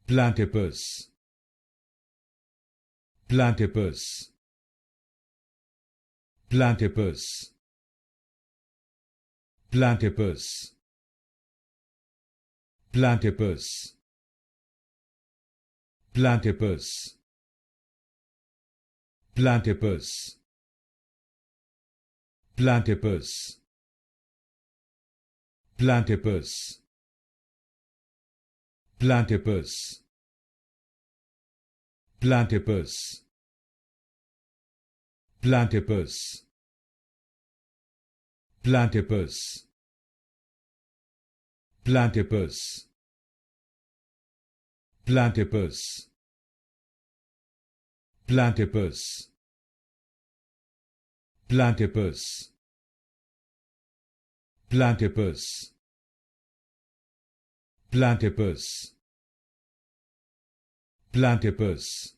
Platypus, platypus, platypus, platypus, platypus, platypus, platypus, platypus, platypus, platypus, platypus, platypus, platypus, platypus, platypus, platypus, platypus, platypus, platypus, platypus,